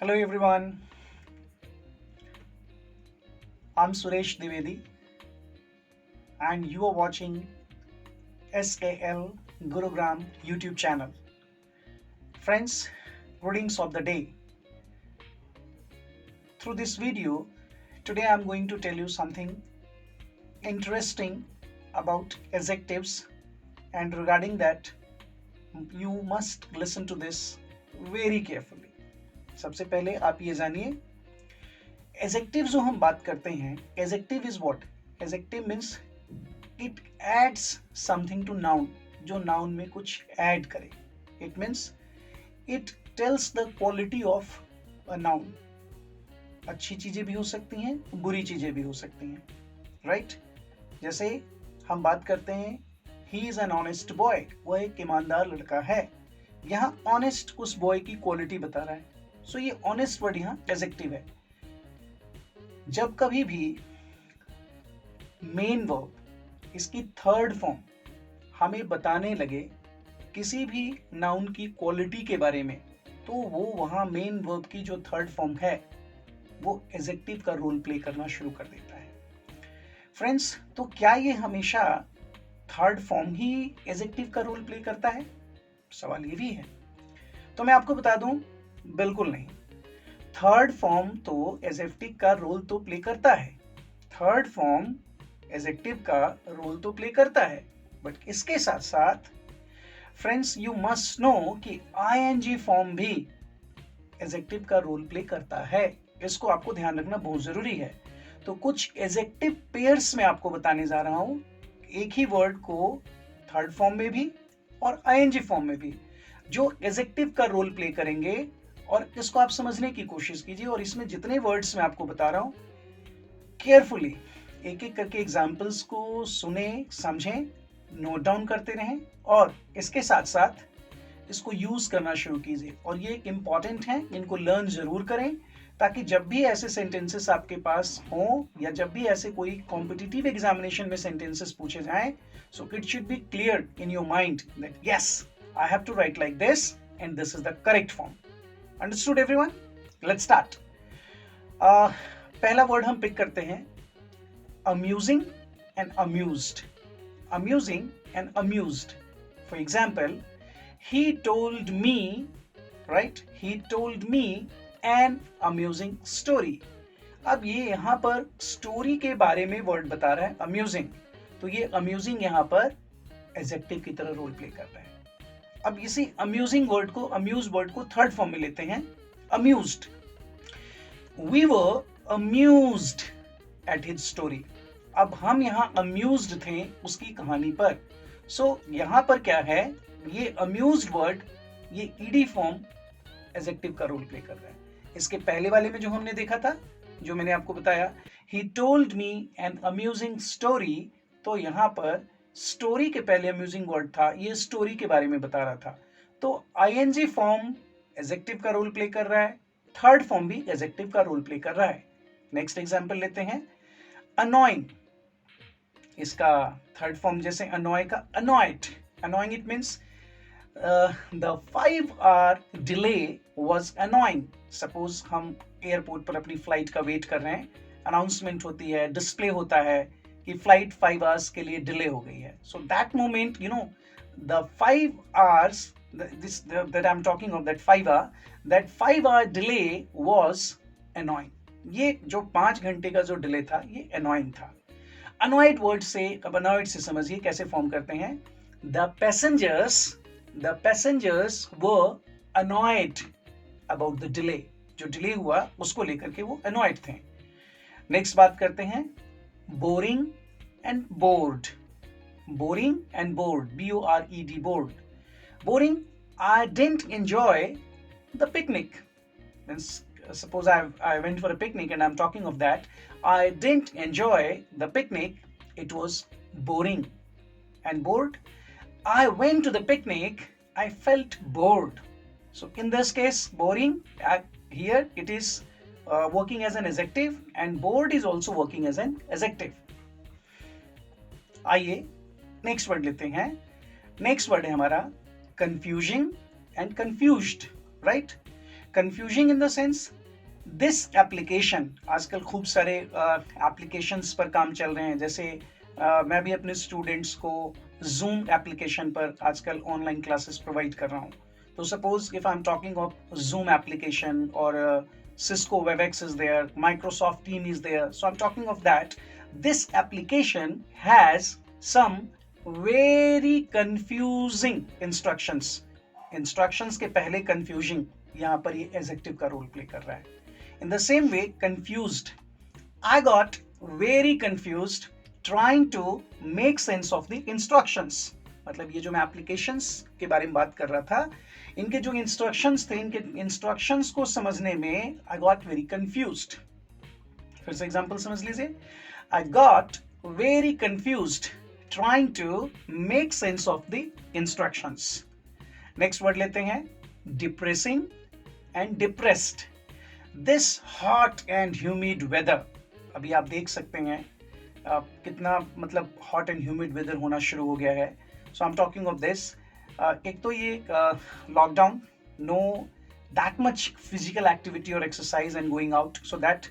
Hello everyone, I'm Suresh Dwivedi and you are watching SAL Gurugram YouTube channel. Friends, greetings of the day. Through this video, today I'm going to tell you something interesting about adjectives, and regarding that you must listen to this very carefully. सबसे पहले आप ये जानिए adjective जो हम बात करते हैं, adjective is what? Adjective means it adds something to noun, जो नाउन में कुछ ऐड करे. It means it tells the quality of a noun. अच्छी चीजें भी हो सकती हैं, बुरी चीजें भी हो सकती हैं, राइट? जैसे हम बात करते हैं he is an honest boy, वह एक ईमानदार लड़का है. यहाँ ऑनेस्ट उस बॉय की क्वालिटी बता रहा है. सो ये ऑनेस्ट वर्ड यहाँ एडजेक्टिव है. जब कभी भी मेन वर्ब इसकी थर्ड फॉर्म हमें बताने लगे किसी भी नाउन की क्वालिटी के बारे में, तो वो वहां मेन वर्ब की जो थर्ड फॉर्म है वो एडजेक्टिव का रोल प्ले करना शुरू कर देता है. फ्रेंड्स, तो क्या ये हमेशा थर्ड फॉर्म ही एडजेक्टिव का रोल प्ले करता है? सवाल ये भी है. तो मैं आपको बता दूं, बिल्कुल नहीं. थर्ड फॉर्म तो एडजेक्टिव का रोल तो प्ले करता है. थर्ड फॉर्म एडजेक्टिव का रोल तो प्ले करता है, बट इसके साथ साथ फ्रेंड्स यू मस्ट नो कि आईएनजी फॉर्म भी एडजेक्टिव का रोल प्ले करता है. इसको आपको ध्यान रखना बहुत जरूरी है. तो कुछ एडजेक्टिव पेयर्स में आपको बताने जा रहा हूं, एक ही वर्ड को थर्ड फॉर्म में भी और आईएनजी फॉर्म में भी जो एडजेक्टिव का रोल प्ले करेंगे, और इसको आप समझने की कोशिश कीजिए. और इसमें जितने वर्ड्स मैं आपको बता रहा हूं, केयरफुली एक एक करके एग्जाम्पल्स को सुने, समझें, नोट डाउन करते रहें और इसके साथ साथ इसको यूज करना शुरू कीजिए. और ये इंपॉर्टेंट है, इनको लर्न जरूर करें, ताकि जब भी ऐसे सेंटेंसेस आपके पास हों या जब भी ऐसे कोई कॉम्पिटिटिव एग्जामिनेशन में सेंटेंसेस पूछे जाएं, so it should be clear in your mind that yes, I have to write like this and this is the correct form. Understood everyone? Let's start. पहला वर्ड हम पिक करते हैं, amusing and amused. Amusing and amused. For example, he told me, right? He told me an amusing story. अब ये यहाँ पर story के बारे में वर्ड बता रहा है amusing, तो ये amusing यहाँ पर एडजेक्टिव की तरह रोल प्ले कर रहा है. अब इसी amusing वर्ड को, amused वर्ड को थर्ड फॉर्म में लेते हैं, amused. We were amused at his story. अब हम यहाँ amused थे उसकी कहानी पर. सो यहाँ पर क्या है, ये amused वर्ड ये ईडी फॉर्म एडजेक्टिव का रोल प्ले कर रहा है. इसके पहले वाले में जो हमने देखा था, जो मैंने आपको बताया, he told me an amusing story, तो यहाँ पर स्टोरी के पहले amusing वर्ड था, ये स्टोरी के बारे में बता रहा था. तो आईएनजी फॉर्म एडजेक्टिव का रोल प्ले कर रहा है, थर्ड फॉर्म भी एडजेक्टिव का रोल प्ले कर रहा है. नेक्स्ट एग्जांपल लेते हैं, annoying. इसका थर्ड फॉर्म जैसे annoy का annoyed. Annoying it means the 5-hour delay was annoying. Suppose हम एयरपोर्ट पर अपनी फ्लाइट का वेट कर रहे हैं, अनाउंसमेंट होती है, डिस्प्ले होता है कि फ्लाइट 5 आवर्स के लिए डिले हो गई है. So that moment, you know, the 5 hours that I'm talking of, that 5-hour delay was annoying. ये जो 5 घंटे का जो डिले था ये annoying था. Annoyed वर्ड से, अब annoyed से समझिए कैसे फॉर्म करते हैं. The passengers were annoyed about the delay. जो डिले हुआ उसको लेकर के वो annoyed थे. नेक्स्ट बात करते हैं, boring and bored. Boring and bored, B-O-R-E-D, bored. Boring, I didn't enjoy the picnic. Means, suppose I went for a picnic and I'm talking of that. I didn't enjoy the picnic. It was boring. And bored, I went to the picnic. I felt bored. So in this case, boring, here it is working as an adjective, and bored is also working as an adjective. आइए next word लेते हैं. Next word है हमारा confusing and confused, right? Confusing in the sense this application, आजकल खूब सारे applications पर काम चल रहे हैं, जैसे मैं भी अपने स्टूडेंट्स को जूम एप्लीकेशन पर आजकल ऑनलाइन क्लासेस प्रोवाइड कर रहा हूँ. तो suppose if I am talking of zoom application और Cisco WebEx is there, Microsoft Team is there, so I'm talking of that. This application has some very confusing instructions. Instructions के पहले confusing, यहाँ पर ये adjective का role play कर रहा है. In the same way, confused. I got very confused trying to make sense of the instructions. मतलब ये जो मैं applications के बारे में बात कर रहा था, इनके जो instructions थे, इनके instructions को समझने में I got very confused. फिर से example समझ लीजिए. I got very confused trying to make sense of the instructions. Next word लेते हैं, depressing and depressed. This hot and humid weather. अभी आप देख सकते हैं कितना मतलब hot and humid weather होना शुरू हो गया है. So I'm talking of this. एक तो ये lockdown, no that much physical activity or exercise and going out, so that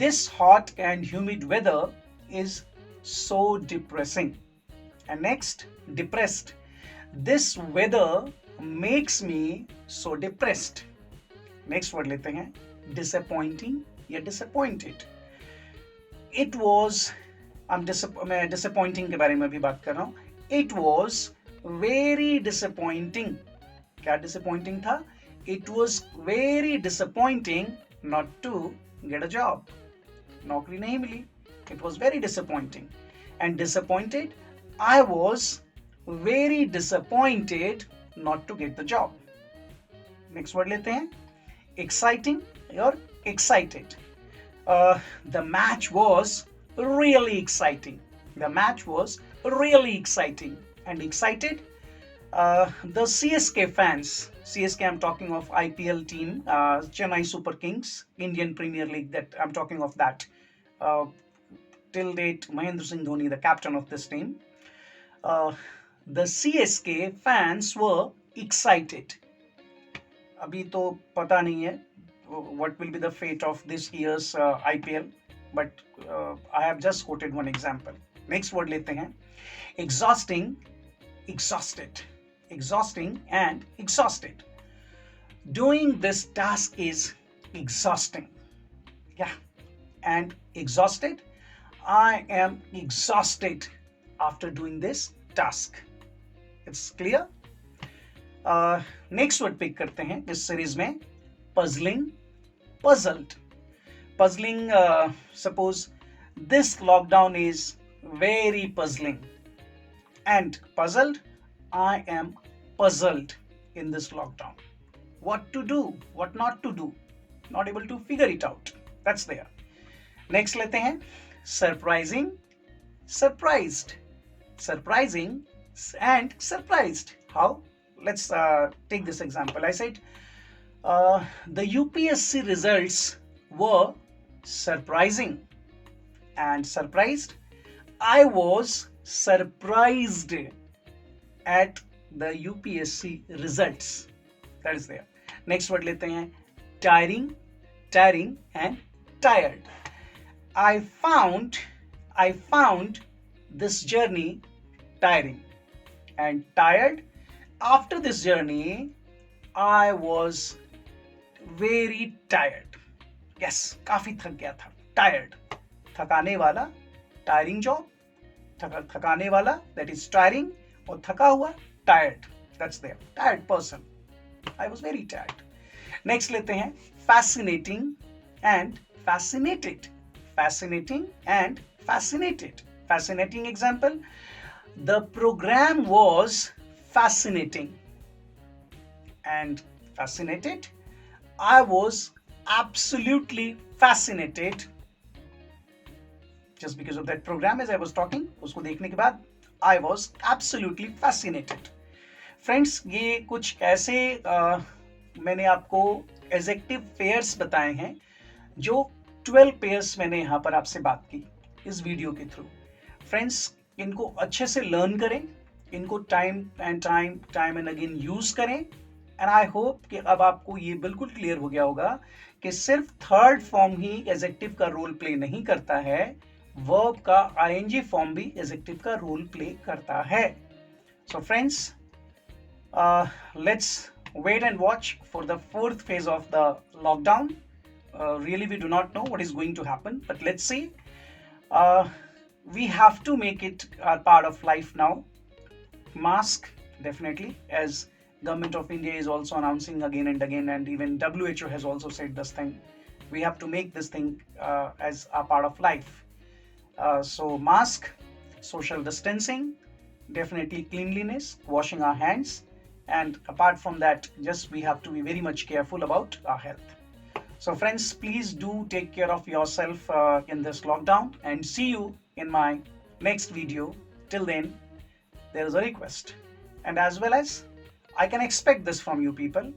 this hot and humid weather is so depressing. And next, depressed. This weather makes me so depressed. Next word लेते हैं, disappointing या disappointed. It was, मैं disappointing के बारे में भी बात कर रहा हूँ. It was very disappointing. क्या disappointing था? It was very disappointing not to get a job. नौकरी नहीं मिली. It was very disappointing. And disappointed, I was very disappointed not to get the job. Next word लेते हैं, exciting or excited. The match was really exciting. The match was really exciting. And excited, the CSK fans, CSK I'm talking of IPL team, Chennai Super Kings, Indian Premier League, that I'm talking of that. Till date, Mahendra Singh Dhoni, the captain of this team. The CSK fans were excited. अभी तो पता नहीं है what will be the fate of this year's IPL, but I have just quoted one example. Next word लेते हैं, exhausting, exhausted, exhausting and exhausted. Doing this task is exhausting. Yeah, and exhausted. I am exhausted after doing this task. It's clear? Next word pick करते हैं इस series में, puzzling, puzzled. Puzzling, suppose this lockdown is very puzzling. And puzzled, I am puzzled in this lockdown. What to do, what not to do, not able to figure it out. That's there. Next लेते हैं, surprising, surprised, surprising and surprised. How? Let's take this example. I said the UPSC results were surprising, and surprised, I was surprised at the UPSC results. That is there. Next word लेते हैं, tiring, tiring and tired. I found this journey tiring, and tired. After this journey, I was very tired. Yes, काफी थक गया था. Tired, थकाने वाला, tiring job, थकाने वाला, that is tiring, और थका हुआ, tired. That's there. Tired person. I was very tired. Next लेते हैं, fascinating and fascinated. Fascinating and fascinated. Fascinating example, the program was fascinating. And fascinated, I was absolutely fascinated just because of that program as I was talking. उसको देखने के बाद I was absolutely fascinated. Friends, ये कुछ ऐसे मैंने आपको adjective pairs बताए हैं जो 12 पेयर्स मैंने यहाँ पर आपसे बात की इस वीडियो के थ्रू. फ्रेंड्स, इनको अच्छे से लर्न करें, इनको टाइम एंड अगेन यूज करें, एंड आई होप कि अब आपको ये बिल्कुल क्लियर हो गया होगा कि सिर्फ थर्ड फॉर्म ही एडजेक्टिव का रोल प्ले नहीं करता है, वर्ब का आईएनजी फॉर्म भी एडजेक्टिव का रोल प्ले करता है. So friends, let's wait and watch for the fourth phase of the lockdown. Really, we do not know what is going to happen, but let's see. We have to make it a part of life now. Mask, definitely, as government of India is also announcing again and again, and even WHO has also said this thing. We have to make this thing as a part of life. So mask, social distancing, definitely cleanliness, washing our hands, and apart from that, just we have to be very much careful about our health. So friends, please do take care of yourself in this lockdown, and see you in my next video. Till then, there is a request, and as well as I can expect this from you people.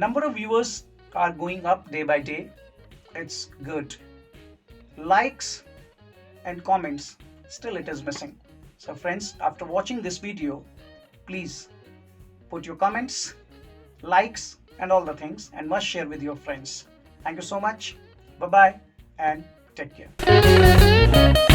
Number of viewers are going up day by day. It's good. Likes and comments, still it is missing. So friends, after watching this video, please put your comments, likes, and all the things, and must share with your friends. Thank you so much. Bye bye and take care.